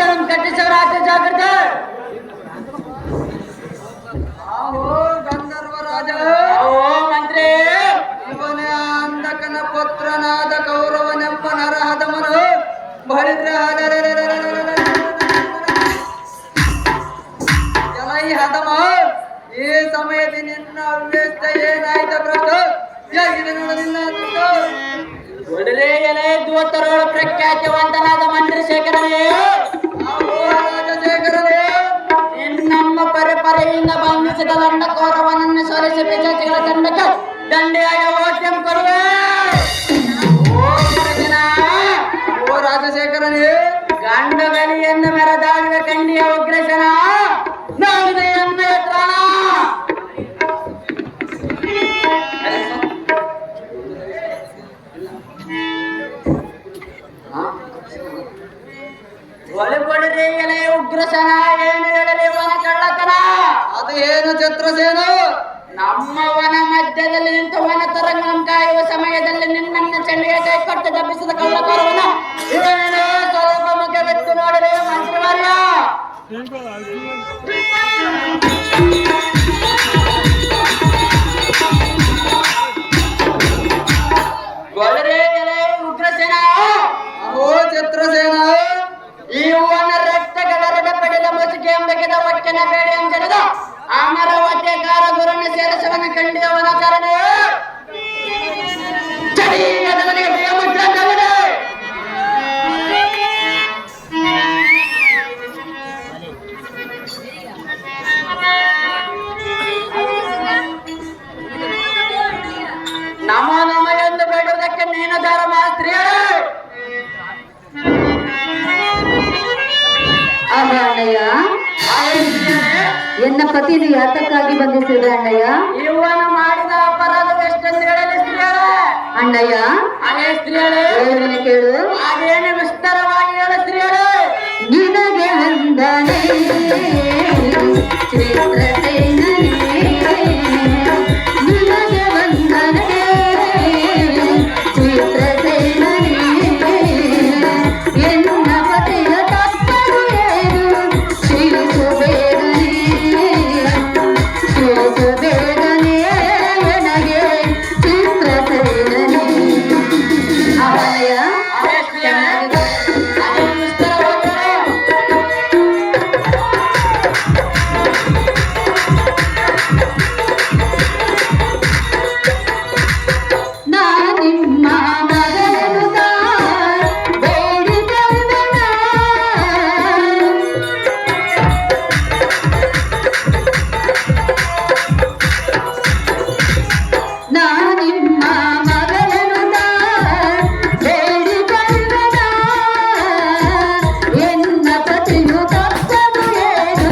ಮುಚ್ಚಳಂ ಕಟ್ಟಿಸವರ ಆಟ ಜಾಗ್ರತೆ. ಆಹೋ ಗಂಧರ್ವ ರಾಜ, ಓ ಮಂತ್ರಿ, ಇವನೇ ಅಂಧಕನ ಪುತ್ರನಾದ ಕೌರವನೆಂಬ ನರಹದಮನು ಬಳಿದ್ರ ಎಲೈ ಹದಮ, ಈ ಸಮಯದಲ್ಲಿ ನಿನ್ನ ಅವ್ಯವಸ್ಥೆ ಏನಾಯ್ತ ಪ್ರಶ್ನೆ ಹೇಗಿದೆ ನೋಡಲಿಲ್ಲ. ಒಡರೆ ಎಲೆ ದೂತರೋಳ ಪ್ರಖ್ಯಾತಿವಂತನಾದ ಮಂತ್ರಿ ಶೇಖರನೇ, ರಾಜಶೇಖರನೇ, ನಮ್ಮ ಪರಂಪರೆಯಿಂದ ಬಂಧಿಸಿದ ಲಂಡ ಕೌರವನನ್ನು ಸೋಲಿಸಿ ಪಿಶಾಚಿಗಳ ತಂಡಕ್ಕೆ ದಂಡೆಯಾಗಿ ಓಟ್ಯಂ ಕೊಡುವೆ. ಓ ರಾಜಶೇಖರನೇ, ಗಂಡ ಬಲಿಯನ್ನು ಮೆರೆದಾಡುವ ಕಂಡಿಯ ಉಗ್ರಸನ ನಾಡಿದೆ ಎನ್ನ ತ್ರಾಣ. ಒಳಗೊಡರೆ ಎಲೆ ಉಗ್ರಸನ, ಏನು ಹೇಳಲಿ ವನ ಕಳ್ಳತನ. ಅದು ಏನು ಚಿತ್ರಸೇನ? ನಮ್ಮ ವನ ಮಧ್ಯದಲ್ಲಿ ನಿಂತು ವನ ತರಂಗಂ ಕಾಯುವ ಸಮಯದಲ್ಲಿ ನಿನ್ನನ್ನು ಚಂಡಿಗೆ ಕೈ ಕೊಟ್ಟು ತಪ್ಪಿಸಿದ ಕಳ್ಳಕೌರವನ ಇವನೇ ಸ್ವಲ್ಪ ಮುಖವೆತ್ತು ನೋಡಲೇ ಮಂತ್ರಿವಾರ್ಯ. ಗೊಳರೆ ಎಲೆ ಉಗ್ರಸೇನ, ಓ ಚಿತ್ರಸೇನ, ಈ ವನ ರಕ್ತಗಲರದ ಪಡೆದ ಮುಸುಕೆ ಎಂಬೆಗೆದ ಒಟ್ಟಿನ ಬೇಡಿ ಅಂಜನದ ಅಮರವತೆಗಾರ ಗುರನ್ನು ಸೇರಿಸವನ ಕಂಡಿಯವನ ಕಾರಣ ಚಡಿಯದವನಿಗೆ ಪ್ರಿಯಮುದ್ರವನೇ. ನಮ ನಮ ಎಂದು ಬೇಡುವುದಕ್ಕೆ ನೀನು ಧರ್ಮ ಸ್ತ್ರೀಯರೇ. ಅಣ್ಣಯ್ಯ, ಎನ್ನ ಪತಿಯನ್ನು ಯಾತಕ್ಕಾಗಿ ಬಂಧಿಸಿದ ಅಣ್ಣಯ್ಯ? ಇವನು ಮಾಡಿದ ಅಪರಾಧವೆಷ್ಟೆಂದು ಹೇಳಲಿ ಸ್ತ್ರೀಯರೇ. ಅಣ್ಣಯ್ಯ, ಅದೇ ಸ್ತ್ರೀಯರೇ, ಹೇಳುವನು ಕೇಳು. ಅದೇನು ವಿಸ್ತಾರವಾಗಿ ಹೇಳ ಸ್ತ್ರೀಯರೇ. ನಿನಗೆ ವಂದನೆ ಚಿತ್ರಸೇನನೇ, ನಿನಗೆ ವಂದನೆ ಚಿತ್ರಸೇನನೇ, ಎನ್ನ ಪತಿಯ ತಪ್ಪರು ಏನು ತಿಳಿಸು ಬೇಗನೆ, ತಿಳಿಸು ಬೇಗನೆ ನನಗೆ ಚಿತ್ರಸೇನನೇ. ಅವನಯ್ಯ, ಅದೇ ಸ್ತ್ರೀಯರೇ, ಅದೇನು ವಿಸ್ತಾರವಾಗಿ ಹೇಳು. ನಾ ನಿಮ್ಮ ಮಗನು ಬೇಡಿಕೊಳ್ಳೋಣ, ನಾ ನಿಮ್ಮ ಮಗನು ಬೇಡಿಕೊಳ್ಳೋಣ, ಎನ್ನ ಪತಿಯು ತಪ್ಪದು ಏನು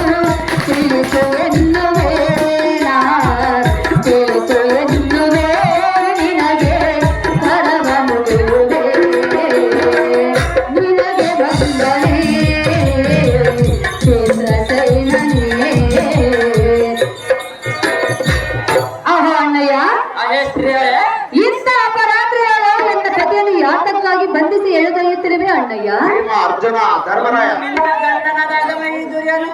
ತಿಳಿಸು ಎನ್ನುವೆ, ತಿಳಿಸು ಎನ್ನುವೆ ನಿನಗೆ ಕರವನ್ನು ಬಿಡುವೆ, ನಿನಗೆ ಬಂದನೆ ಚಿತ್ರಸೇನನೇ. ಆಹೋ ಅಣ್ಣಯ್ಯ, ಅದೇ ಸ್ತ್ರೀಯರೇ, ಇಂಥ ಅಪರಾತ್ರಿಗಳು ನನ್ನ ಪತಿಯನ್ನು ಯಾತಕ್ಕಾಗಿ ಬಂಧಿಸಿ ಎಳೆದೊಯ್ಯುತ್ತಿರುವೆ ಅಣ್ಣಯ್ಯ? ಅರ್ಜುನ ಧರ್ಮರಾಯ, ನಿನ್ನ ಗಂಡನದಾದ ಈ ದುರ್ಯೋಧನ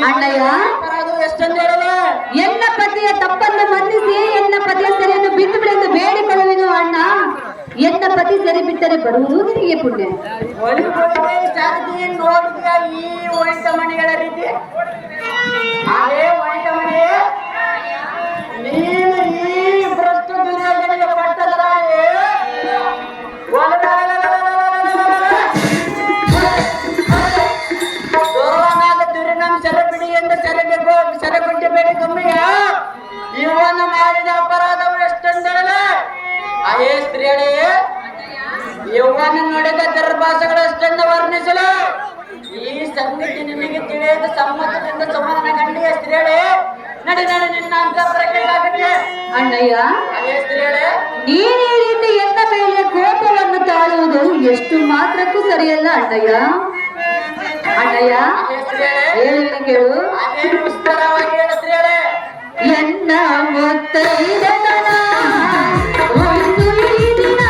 ಅಣ್ಣಯ್ಯ, ಅಪರಾಧ ಎಷ್ಟೆಂದು ಹೇಳಲಿ. ಎನ್ನ ಪತಿಯ ತಪ್ಪನ್ನು ಮನ್ನಿಸಿ ಎನ್ನ ಪತಿಯ ಸೆರೆಯನ್ನು ಬಿಟ್ಟು ಬಿಡೆಂದು ಬೇಡಿಕೊಳ್ಳುವೆನು ಅಣ್ಣ. ಎನ್ನ ಪತಿ ಸೆರೆ ಬಿಟ್ಟರೆ ಬರುವುದು ನಿನಗೆ ಪುಣ್ಯ. ಒಳಗೊಳಗೆ ಶಾರದಿ ನೋಡಿದ ಈ ಒಳಿತ ಮಣಿಗಳ ರೀತಿ ಅದೇ ಒಳಿತ ಮಣಿ ನೀನು ಈ ಭ್ರಷ್ಟ ದುರ್ಯೋಧನಿಗೆ ಪಟ್ಟದರಾಗಿ ದುರ್ವನಾದ ದುರ್ನಂ ಸೆರೆಬಿಡಿ ಎಂದು ಸೆರೆಗುಂಡಿ ಬೇಡಿ ಕಮ್ಮಿಯ ಇವನು ಮಾಡಿದ ಅಪರಾಧವು ಎಷ್ಟೆಂದಳಲೆ. ಅದೇ ಸ್ತ್ರೀಯರೇ, ಇವನು ನುಡಿದ ದುರ್ಭಾಷೆಗಳಷ್ಟೆಂದು ವರ್ಣಿಸಲು ಈ ಸಂಗತಿ ನಿಮಗೆ ತಿಳಿಯದ ಸಮ್ಮತದಿಂದ ಸುಮನ ಗಂಡಿಯ ಸ್ತ್ರೀಯರೇ, ನಡೆ ನಡೆ ನಿನ್ನ ಅಂತಃಪ್ರಜ್ಞೆಯಾಗುತ್ತೆ. ಅಣ್ಣಯ್ಯ, ಅದೇ ಸ್ತ್ರೀಯರೇ, ನೀನು ಈ ರೀತಿ ಎನ್ನ ಮೇಲೆ ಕೋಪವನ್ನು ತಾಳುವುದು ಎಷ್ಟು ಮಾತ್ರಕ್ಕೂ ಸರಿಯಲ್ಲ ಅಣ್ಣಯ್ಯ. ಅಣ್ಣಯ್ಯ, ಅದೇ ಸ್ತ್ರೀಯರೇ, ಹೇಳುವೆನು ಕೇಳು. ಅದೇನು ವಿಸ್ತಾರವಾಗಿ ಹೇಳ ಸ್ತ್ರೀಯರೇ. ಎನ್ನ ಮುತ್ತೈದೆತನ ಒಂದು ಈ ದಿನ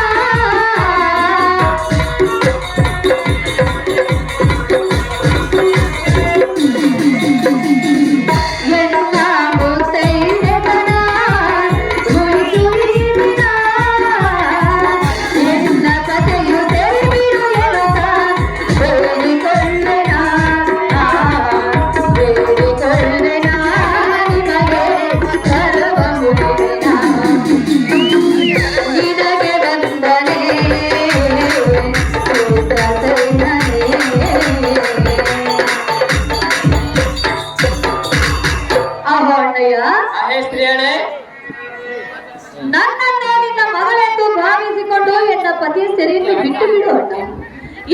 ಪತಿಯ ಸೆರೆಯನ್ನು ಬಿಟ್ಟು ಬಿಡು ಅಣ್ಣ.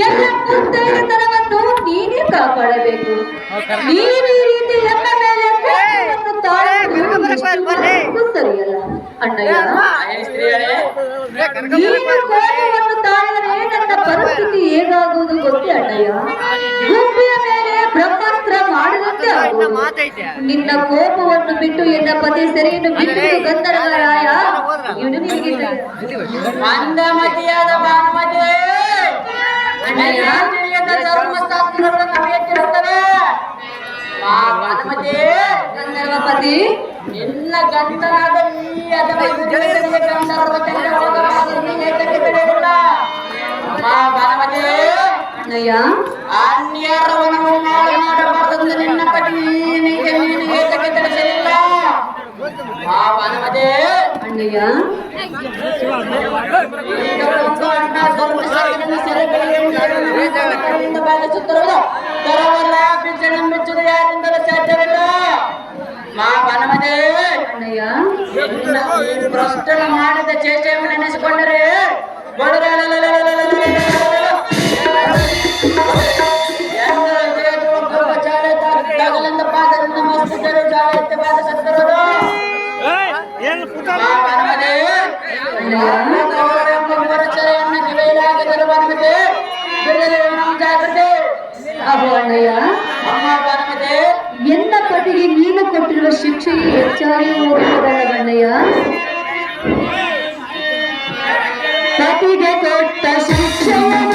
ಎಲ್ಲ ಮುತ್ತೈದತನವನ್ನು ನೀನೇ ಕಾಪಾಡಬೇಕು. ನೀನು ಈ ರೀತಿ ನನ್ನ ಮೇಲೆ ಕೋಪವನ್ನು ತಾಳುವುದು ಎಷ್ಟು ಸರಿಯಲ್ಲ ಅಣ್ಣಯ್ಯ. ನೀನು ಕೋಪವನ್ನು ತಾಳಿದರೆ ನನ್ನ ಪರಿಸ್ಥಿತಿ ಹೇಗಾಗುವುದು ಗೊತ್ತೇ ಅಣ್ಣಯ್ಯ. ಗುಂಪಿನ ಮೇಲೆ ಬ್ರಹ್ಮಾಸ್ತ್ರ ಮಾಡದಂತೆ ಆಗುವುದು. ನಿನ್ನ ಕೋಪವನ್ನು ಬಿಟ್ಟು ಎನ್ನ ಪತಿ ಸೆರೆಯನ್ನು ಬಿಟ್ಟು ಗಂಧರ್ವರಾಯ ಇವನು ನಿನಗೆ ಮಂದಮತಿಯಾದ ಭಾನುಮತಿ ಅಣ್ಣಯ್ಯ. ಧರ್ಮಶಾಸ್ತ್ರಗಳು ನಮಗೆ ತಿಳಿಸ್ತವೆ. ಆ ಭಾನುಮತಿ ಗಂಧರ್ವಪತಿ ನಿನ್ನ ಗಂಧನಾದ ಈ ಅಥವಾ ಗಂಧರ್ವ ತಡೆಯಲಿಲ್ಲ. ಆ ಭಾನುಮತಿ ಅಣ್ಣಯ್ಯ. ಅನ್ಯರವನ್ನು ಹಾಳು ಮಾಡಬಾರದು. ನಿನ್ನ ಪತಿ ನೀನಿಗೆ ಏತಕ್ಕೆ ತಿಳಿಸಲಿಲ್ಲ. ಆ ಭಾನುಮತಿ ಅಣ್ಣಯ್ಯ. ಈಗ ಒಂದು ಅಣ್ಣ ಧರ್ಮಶಾಸ್ತ್ರದಿಂದ ಸೆರೆಗಳಿಂದ ಬಾಧಿಸುತ್ತಿರುವುದು ತರವಲ್ಲ. ಬಿಚ್ಚಣ ಬಿಚ್ಚುವುದು ಯಾರಿಂದಲೂ ಸಾಧ್ಯವಿಲ್ಲ. ಮಾ ಭಾನುಮತಿ ಅಣ್ಣಯ್ಯ. ಭ್ರಷ್ಟನ ಮಾಡಿದ ಚೇಷ್ಟೆಯನ್ನು ನೆನೆಸಿಕೊಂಡರೆ ಜಾಗಲಿಂದ ಪಾದದಿಂದ ಮಸ್ತಿದ್ದರು ಜಾಗತ್ತೆ ಪಾದ ಸತ್ತರುವುದು. ಮಾ ಭಾನುಮತಿ ಕಿವಿಯಲಾಗದರು ಭಾನುಮತಿ ಜಾಗ್ರತೆ. ಅಹೋ ಅಣ್ಣಯ್ಯ. ಅಮ್ಮ ಭಾನುಮತಿ ಎನ್ನ ಪತಿಗೆ ನೀನು ಕೊಟ್ಟಿರುವ ಶಿಕ್ಷೆಯು ಹೆಚ್ಚಾಗಿ ಹೋಗುವುದಲ್ಲ ಅಣ್ಣಯ್ಯ. ಪತಿಗೆ ಕೊಟ್ಟ ಶಿಕ್ಷೆಯನ್ನು